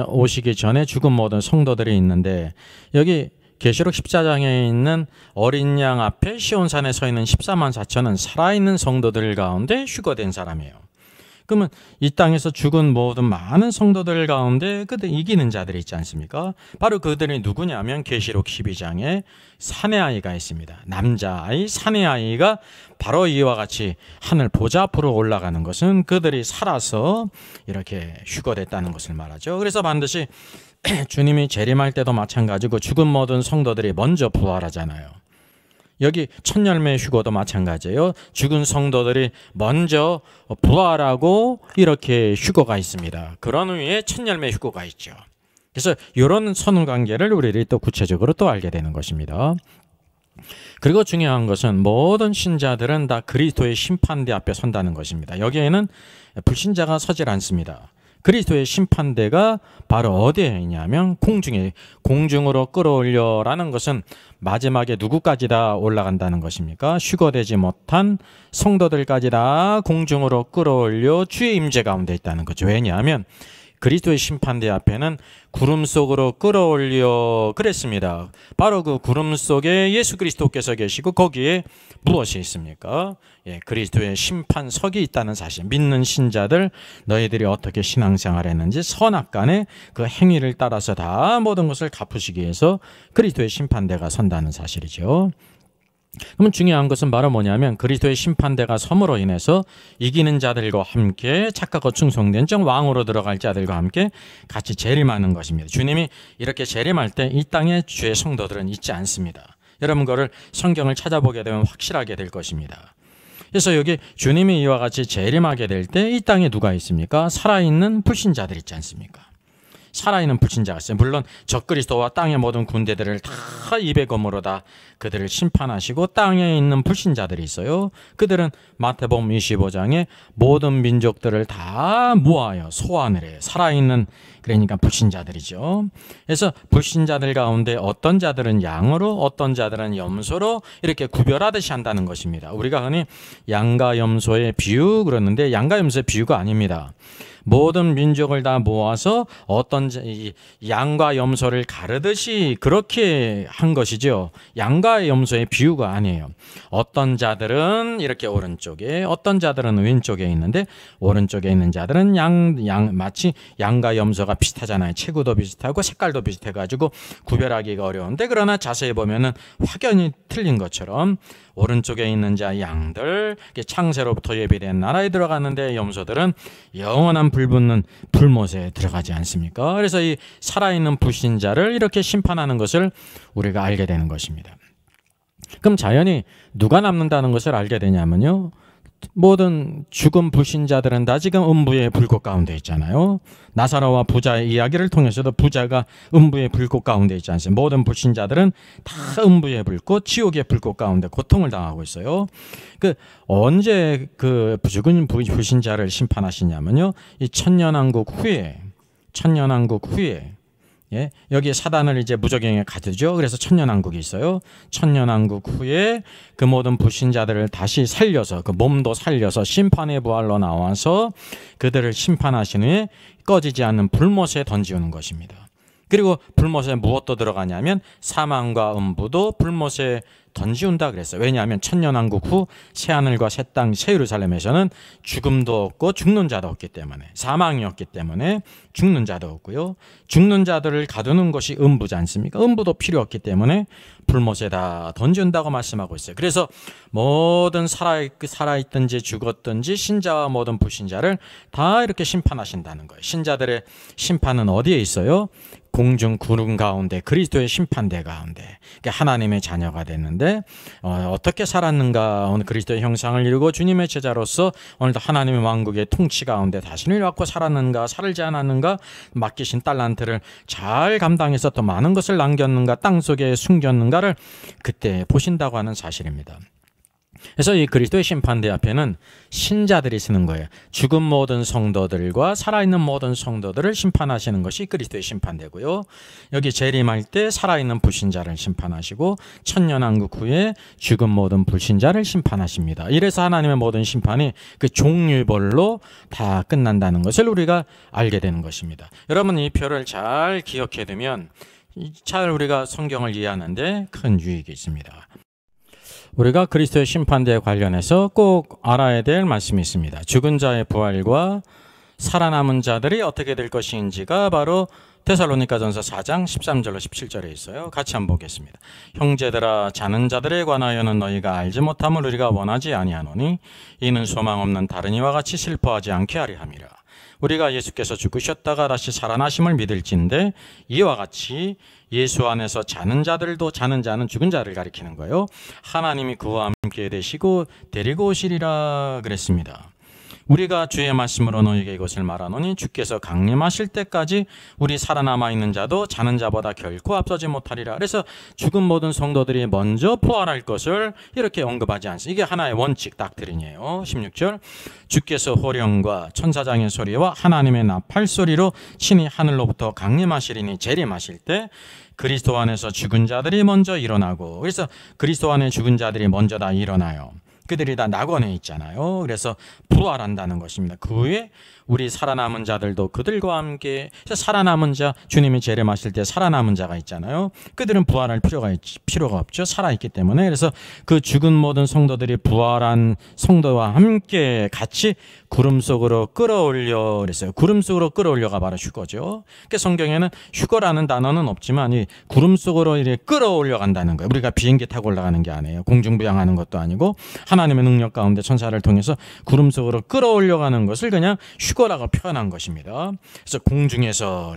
오시기 전에 죽은 모든 성도들이 있는데 여기 계시록 14장에 있는 어린 양 앞에 시온산에 서 있는 14만 4천은 살아있는 성도들 가운데 휴거된 사람이에요. 그러면 이 땅에서 죽은 모든 많은 성도들 가운데 그들 이기는 자들이 있지 않습니까? 바로 그들이 누구냐면 계시록 12장에 사내아이가 있습니다. 남자아이 사내아이가 바로 이와 같이 하늘 보좌 앞으로 올라가는 것은 그들이 살아서 이렇게 휴거됐다는 것을 말하죠. 그래서 반드시 주님이 재림할 때도 마찬가지고 죽은 모든 성도들이 먼저 부활하잖아요. 여기 첫 열매 휴거도 마찬가지예요. 죽은 성도들이 먼저 부활하고 이렇게 휴거가 있습니다. 그런 후에 첫 열매 휴거가 있죠. 그래서 이런 선후관계를 우리들이 또 구체적으로 또 알게 되는 것입니다. 그리고 중요한 것은 모든 신자들은 다 그리스도의 심판대 앞에 선다는 것입니다. 여기에는 불신자가 서질 않습니다. 그리스도의 심판대가 바로 어디에 있냐면 공중으로 끌어올려라는 것은 마지막에 누구까지 다 올라간다는 것입니까? 휴거되지 못한 성도들까지 다 공중으로 끌어올려 주의 임재 가운데 있다는 거죠. 왜냐하면 그리스도의 심판대 앞에는 구름 속으로 끌어올려 그랬습니다. 바로 그 구름 속에 예수 그리스도께서 계시고 거기에 무엇이 있습니까? 그리스도의 심판석이 있다는 사실. 믿는 신자들 너희들이 어떻게 신앙생활했는지 선악간의 그 행위를 따라서 다 모든 것을 갚으시기 위해서 그리스도의 심판대가 선다는 사실이죠. 그러면 중요한 것은 바로 뭐냐면 그리스도의 심판대가 섬으로 인해서 이기는 자들과 함께 착하고 충성된 정 왕으로 들어갈 자들과 함께 같이 재림하는 것입니다. 주님이 이렇게 재림할 때 이 땅에 주의 성도들은 있지 않습니다. 여러분 그거를 성경을 찾아보게 되면 확실하게 될 것입니다. 그래서 여기 주님이 이와 같이 재림하게 될 때 이 땅에 누가 있습니까? 살아있는 불신자들 있지 않습니까? 살아있는 불신자가 있어요. 물론 적그리스도와 땅의 모든 군대들을 다 입의 검으로 다 그들을 심판하시고 땅에 있는 불신자들이 있어요. 그들은 마태복음 25장에 모든 민족들을 다 모아요. 소환을 해요. 살아있는 그러니까 불신자들이죠. 그래서 불신자들 가운데 어떤 자들은 양으로 어떤 자들은 염소로 이렇게 구별하듯이 한다는 것입니다. 우리가 흔히 양과 염소의 비유 그러는데 양과 염소의 비유가 아닙니다. 모든 민족을 다 모아서 어떤 양과 염소를 가르듯이 그렇게 한 것이죠. 양과 염소의 비유가 아니에요. 어떤 자들은 이렇게 오른쪽에 어떤 자들은 왼쪽에 있는데 오른쪽에 있는 자들은 마치 양과 염소가 비슷하잖아요. 체구도 비슷하고 색깔도 비슷해가지고 구별하기가 어려운데 그러나 자세히 보면은 확연히 틀린 것처럼 오른쪽에 있는 자 양들 창세로부터 예비된 나라에 들어갔는데 염소들은 영원한 불붙는 불못에 들어가지 않습니까? 그래서 이 살아있는 불신자를 이렇게 심판하는 것을 우리가 알게 되는 것입니다. 그럼 자연히 누가 남는다는 것을 알게 되냐면요. 모든 죽은 불신자들은 다 지금 음부의 불꽃 가운데 있잖아요. 나사로와 부자의 이야기를 통해서도 부자가 음부의 불꽃 가운데 있지 않습니까? 모든 불신자들은 다 음부의 불꽃, 지옥의 불꽃 가운데 고통을 당하고 있어요. 언제 그 죽은 불신자를 심판하시냐면요. 이 천년왕국 후에 여기에 사단을 이제 무저갱에 가두죠. 그래서 천년왕국이 있어요. 천년왕국 후에 그 모든 불신자들을 다시 살려서 그 몸도 살려서 심판의 부활로 나와서 그들을 심판하신 후에 꺼지지 않는 불못에 던지우는 것입니다. 그리고 불못에 무엇도 들어가냐면 사망과 음부도 불못에 던지운다 그랬어요. 왜냐하면 천년왕국 후 새하늘과 새 땅, 새 예루살렘에서는 죽음도 없고 죽는 자도 없기 때문에, 사망이 없기 때문에 죽는 자도 없고요. 죽는 자들을 가두는 것이 음부지 않습니까? 음부도 필요 없기 때문에 불못에다 던지운다고 말씀하고 있어요. 그래서 모든 살아있든지 죽었든지 신자와 모든 불신자를 다 이렇게 심판하신다는 거예요. 신자들의 심판은 어디에 있어요? 공중 구름 가운데 그리스도의 심판대 가운데 하나님의 자녀가 됐는데 어떻게 살았는가? 오늘 그리스도의 형상을 이루고 주님의 제자로서 오늘도 하나님의 왕국의 통치 가운데 자신을 갖고 살았는가? 살지 않았는가? 맡기신 달란트를 잘 감당해서 더 많은 것을 남겼는가? 땅속에 숨겼는가를 그때 보신다고 하는 사실입니다. 그래서 이 그리스도의 심판대 앞에는 신자들이 쓰는 거예요. 죽은 모든 성도들과 살아있는 모든 성도들을 심판하시는 것이 그리스도의 심판대고요. 여기 재림할 때 살아있는 불신자를 심판하시고 천년왕국 후에 죽은 모든 불신자를 심판하십니다. 이래서 하나님의 모든 심판이 그 종류별로 다 끝난다는 것을 우리가 알게 되는 것입니다. 여러분 이 표를 잘 기억해 두면 잘 우리가 성경을 이해하는데 큰 유익이 있습니다. 우리가 그리스도의 심판대에 관련해서 꼭 알아야 될 말씀이 있습니다. 죽은 자의 부활과 살아남은 자들이 어떻게 될 것인지가 바로 데살로니가전서 4장 13절로 17절에 있어요. 같이 한번 보겠습니다. 형제들아 자는 자들에 관하여는 너희가 알지 못함을 우리가 원하지 아니하노니 이는 소망 없는 다른 이와 같이 슬퍼하지 않게 하려 함이라. 우리가 예수께서 죽으셨다가 다시 살아나심을 믿을진데 이와 같이 예수 안에서 자는 자들도, 자는 자는 죽은 자를 가리키는 거예요. 하나님이 그와 함께 되시고 데리고 오시리라 그랬습니다. 우리가 주의 말씀으로 너희에게 이것을 말하노니 주께서 강림하실 때까지 우리 살아남아 있는 자도 자는 자보다 결코 앞서지 못하리라. 그래서 죽은 모든 성도들이 먼저 부활할 것을 이렇게 언급하지 않습니다. 이게 하나의 원칙 닥트린이에요. 16절 주께서 호령과 천사장의 소리와 하나님의 나팔 소리로 친히 하늘로부터 강림하시리니 재림하실 때 그리스도 안에서 죽은 자들이 먼저 일어나고, 그래서 그리스도 안에 죽은 자들이 먼저 다 일어나요. 그들이 다 낙원에 있잖아요. 그래서 부활한다는 것입니다. 그 후에 우리 살아남은 자들도 그들과 함께 살아남은 자, 주님이 재림하실 때 살아남은 자가 있잖아요. 그들은 부활할 필요가 없죠. 살아있기 때문에. 그래서 그 죽은 모든 성도들이 부활한 성도와 함께 같이 구름 속으로 끌어올려 그랬어요. 구름 속으로 끌어올려가 바로 휴거죠. 그러니까 성경에는 휴거라는 단어는 없지만 이 구름 속으로 이렇게 끌어올려 간다는 거예요. 우리가 비행기 타고 올라가는 게 아니에요. 공중부양하는 것도 아니고 하나님의 능력 가운데 천사를 통해서 구름 속으로 끌어올려 가는 것을 그냥 휴거라고 표현한 것입니다. 그래서 공중에서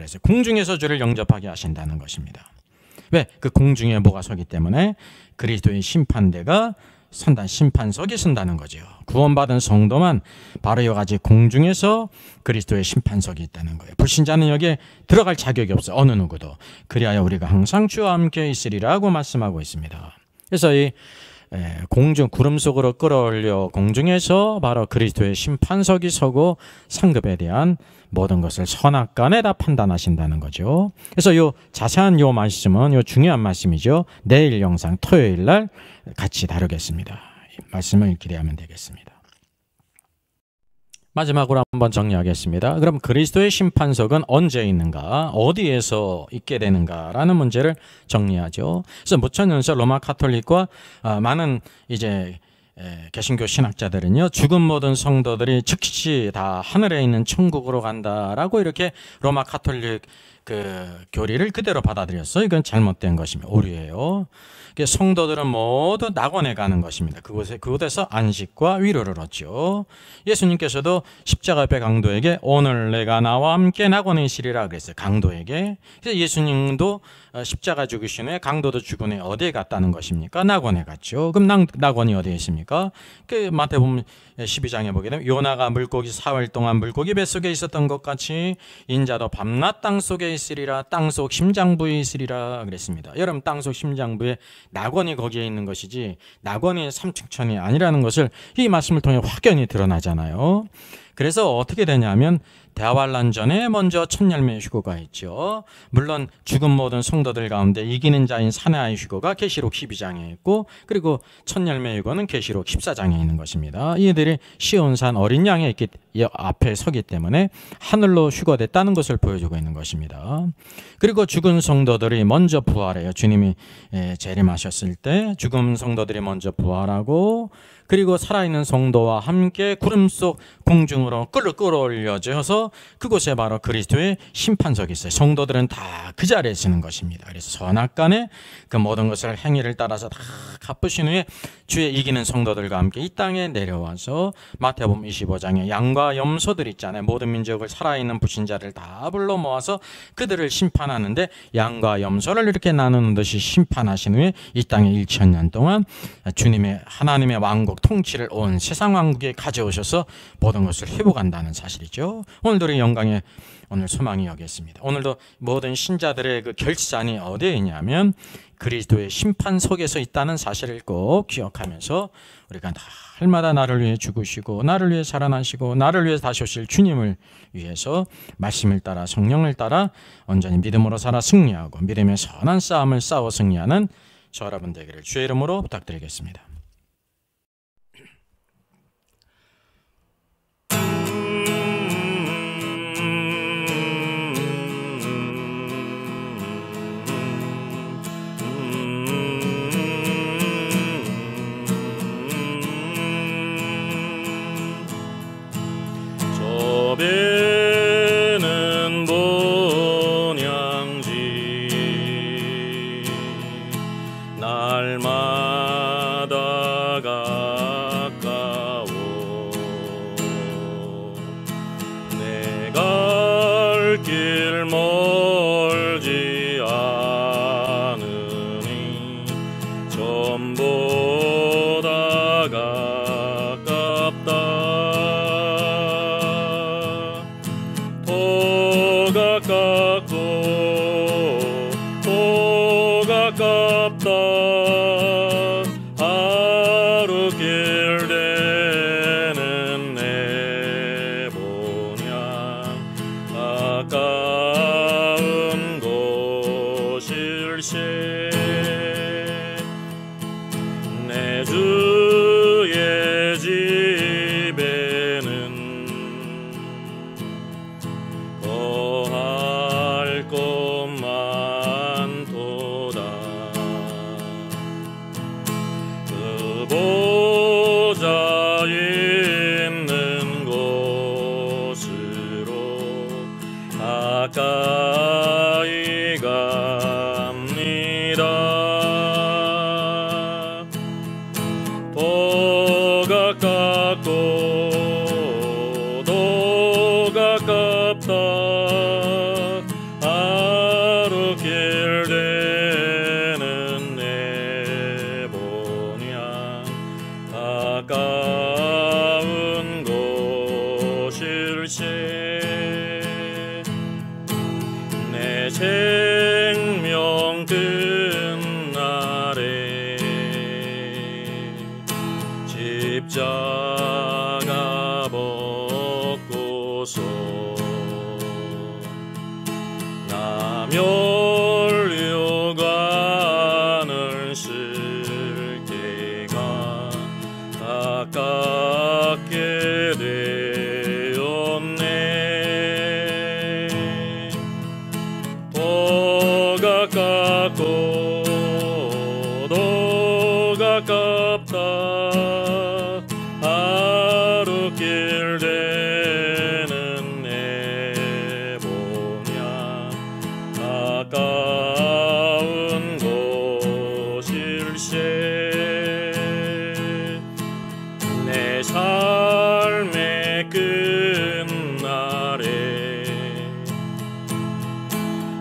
주를 영접하게 하신다는 것입니다. 왜? 그 공중에 뭐가 서기 때문에 그리스도의 심판대가 선단 심판석이 선다는 거죠. 구원받은 성도만 바로 이와 같이 공중에서 그리스도의 심판석이 있다는 거예요. 불신자는 여기에 들어갈 자격이 없어요. 어느 누구도. 그리하여 우리가 항상 주와 함께 있으리라고 말씀하고 있습니다. 그래서 이 공중 구름 속으로 끌어올려 공중에서 바로 그리스도의 심판석이 서고 상급에 대한 모든 것을 선악간에 다 판단하신다는 거죠. 그래서 요 자세한 요 말씀은 요 중요한 말씀이죠. 내일 영상 토요일 날 같이 다루겠습니다. 말씀을 기대하면 되겠습니다. 마지막으로 한번 정리하겠습니다. 그럼 그리스도의 심판석은 언제 있는가, 어디에서 있게 되는가라는 문제를 정리하죠. 그래서 무천연서 로마 카톨릭과 많은 이제 개신교 신학자들은요, 죽은 모든 성도들이 즉시 다 하늘에 있는 천국으로 간다라고 이렇게 로마 카톨릭 그 교리를 그대로 받아들였어요. 이건 잘못된 것입니다. 오류예요. 성도들은 모두 낙원에 가는 것입니다. 그곳에서 안식과 위로를 얻죠. 예수님께서도 십자가 앞에 강도에게 오늘 내가 나와 함께 낙원에 있으리라 그랬어요. 강도에게. 그래서 예수님도 십자가 죽으신 후에 강도도 죽은 후에 어디에 갔다는 것입니까? 낙원에 갔죠. 그럼 낙원이 어디에 있습니까? 그 마태복음 12장에 보게 되면 요나가 물고기 사흘 동안 물고기 뱃속에 있었던 것 같이 인자도 밤낮 땅속에 있으리라, 땅속 심장부에 있으리라 그랬습니다. 여러분, 땅속 심장부에 낙원이 거기에 있는 것이지 낙원이 삼층천이 아니라는 것을 이 말씀을 통해 확연히 드러나잖아요. 그래서 어떻게 되냐면 대환란 전에 먼저 첫 열매의 휴거가 있죠. 물론 죽은 모든 성도들 가운데 이기는 자인 사내아의 휴거가 계시록 12장에 있고, 그리고 첫 열매의 휴거는 계시록 14장에 있는 것입니다. 이들이 시온산 어린 양의 앞에 서기 때문에 하늘로 휴거됐다는 것을 보여주고 있는 것입니다. 그리고 죽은 성도들이 먼저 부활해요. 주님이 재림하셨을 때 죽은 성도들이 먼저 부활하고, 그리고 살아있는 성도와 함께 구름 속 공중으로 끌어올려져서 그곳에 바로 그리스도의 심판석이 있어요. 성도들은 다 그 자리에 서는 것입니다. 그래서 선악간에 그 모든 것을 행위를 따라서 다 갚으신 후에 주의 이기는 성도들과 함께 이 땅에 내려와서 마태복음 25장에 양과 염소들 있잖아요. 모든 민족을 살아있는 불신자를 다 불러 모아서 그들을 심판하는데 양과 염소를 이렇게 나누는 듯이 심판하신 후에 이 땅에 1000년 동안 주님의 하나님의 왕국 통치를 온 세상 왕국에 가져오셔서 모든 것을 회복한다는 사실이죠. 오늘도 우리 영광의 오늘 소망이 여기있습니다. 오늘도 모든 신자들의 그 결산이 어디에 있냐면 그리스도의 심판석에서 있다는 사실을 꼭 기억하면서 우리가 날마다 나를 위해 죽으시고 나를 위해 살아나시고 나를 위해 다시 오실 주님을 위해서 말씀을 따라 성령을 따라 온전히 믿음으로 살아 승리하고 믿음의 선한 싸움을 싸워 승리하는 저 여러분 되기를 주의 이름으로 부탁드리겠습니다. 배는 본향지 날마다 가까워 내 갈 길 멀지 않으니 전보다 가깝다 또 가깝다 하루 길 되는 내 본향 가까운 곳일세 내 주의 집에는 가까이 갑니다. 더 가깝고 더 가깝다. 하루 길 되는 내 본향 가까운 곳일세. 내 생명 끝날에 십자가 벗고서 나 멸류관을 쓸 때가 가깝게 되었네. 더 가깝고 더 가깝다. 하루 길 되는 내 본향 가까운 곳일세. 내 삶의 끝날에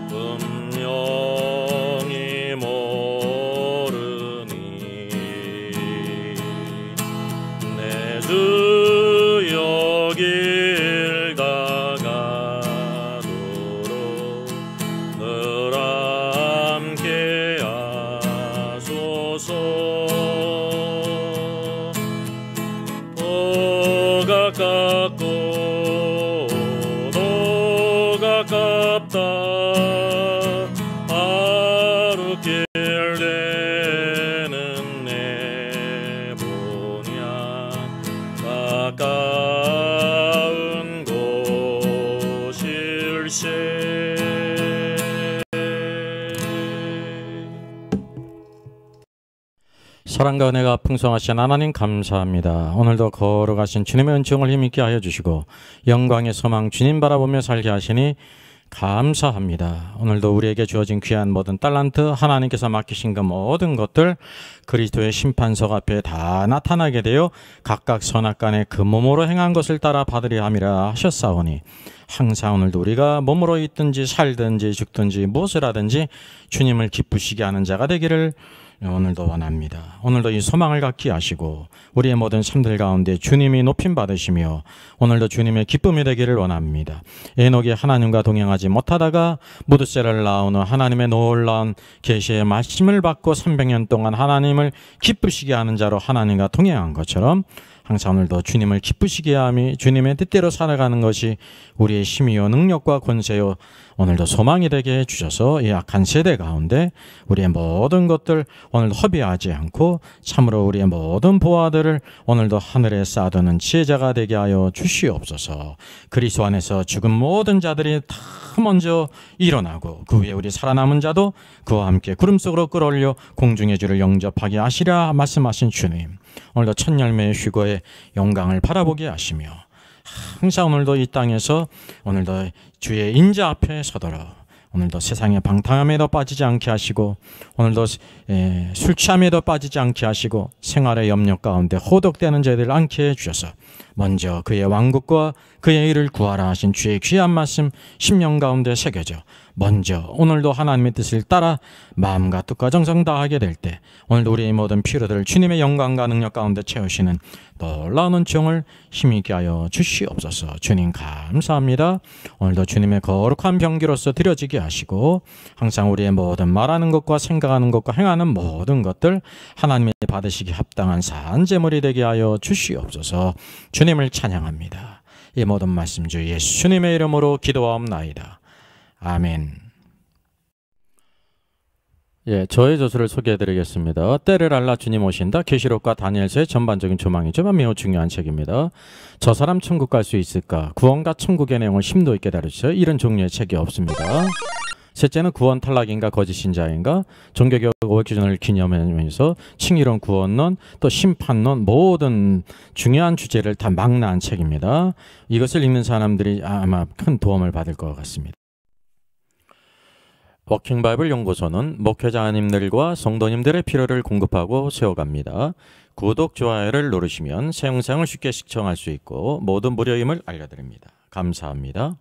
분명히 모르니 내 주 여길 가가도록 늘 함께 하소서. 더 가깝고 더 가깝다. 하루 길 되는 내 본향 가까운 곳일세. 사랑과 은혜가 풍성하신 하나님 감사합니다. 오늘도 걸어가신 주님의 은총을 힘있게 하여 주시고 영광의 소망 주님 바라보며 살게 하시니 감사합니다. 오늘도 우리에게 주어진 귀한 모든 달란트, 하나님께서 맡기신 그 모든 것들 그리스도의 심판석 앞에 다 나타나게 되어 각각 선악간에 그 몸으로 행한 것을 따라 받으려 함이라 하셨사오니 항상 오늘도 우리가 몸으로 있든지 살든지 죽든지 무엇을 하든지 주님을 기쁘시게 하는 자가 되기를 오늘도 원합니다. 오늘도 이 소망을 갖게 하시고 우리의 모든 삶들 가운데 주님이 높임 받으시며 오늘도 주님의 기쁨이 되기를 원합니다. 에녹이 하나님과 동행하지 못하다가 무드셀을 낳은 후 하나님의 놀라운 계시의 말씀을 받고 300년 동안 하나님을 기쁘시게 하는 자로 하나님과 동행한 것처럼 항상 오늘도 주님을 기쁘시게 함이 주님의 뜻대로 살아가는 것이 우리의 힘이요 능력과 권세요 오늘도 소망이 되게 해주셔서 이 악한 세대 가운데 우리의 모든 것들 오늘도 허비하지 않고 참으로 우리의 모든 보화들을 오늘도 하늘에 쌓아두는 지혜자가 되게 하여 주시옵소서. 그리스도 안에서 죽은 모든 자들이 다 먼저 일어나고 그 위에 우리 살아남은 자도 그와 함께 구름 속으로 끌어올려 공중의 주를 영접하게 하시라 말씀하신 주님, 오늘도 첫 열매의 휴거의 영광을 바라보게 하시며 항상 오늘도 이 땅에서 오늘도 주의 인자 앞에 서도록 오늘도 세상의 방탕함에도 빠지지 않게 하시고 오늘도 술 취함에도 빠지지 않게 하시고 생활의 염려 가운데 호독되는 자들 않게 해주셔서 먼저 그의 왕국과 그의 일을 구하라 하신 주의 귀한 말씀 심령 가운데 새겨져 먼저 오늘도 하나님의 뜻을 따라 마음과 뜻과 정성 다하게 될 때 오늘도 우리의 모든 필요들을 주님의 영광과 능력 가운데 채우시는 놀라운 은총을 힘있게 하여 주시옵소서. 주님 감사합니다. 오늘도 주님의 거룩한 병기로서 드려지게 하시고 항상 우리의 모든 말하는 것과 생각하는 것과 행하는 모든 것들 하나님이 받으시기 합당한 산제물이 되게 하여 주시옵소서. 주님을 찬양합니다. 이 모든 말씀 주 예수님의 이름으로 기도하옵나이다. 아멘. 예, 저의 저서를 소개해드리겠습니다. 때를 알라 주님 오신다. 계시록과 다니엘서의 전반적인 조망이죠. 매우 중요한 책입니다. 저 사람 천국 갈 수 있을까? 구원과 천국의 내용을 심도 있게 다루죠. 이런 종류의 책이 없습니다. 셋째는 구원 탈락인가 거짓신자인가, 종교개혁 500주년을 기념하면서 칭의론 구원론 또 심판론 모든 중요한 주제를 다 망라한 책입니다. 이것을 읽는 사람들이 아마 큰 도움을 받을 것 같습니다. 워킹 바이블 연구소는 목회자님들과 성도님들의 필요를 공급하고 세워갑니다. 구독, 좋아요를 누르시면 새 영상을 쉽게 시청할 수 있고 모든 무료임을 알려드립니다. 감사합니다.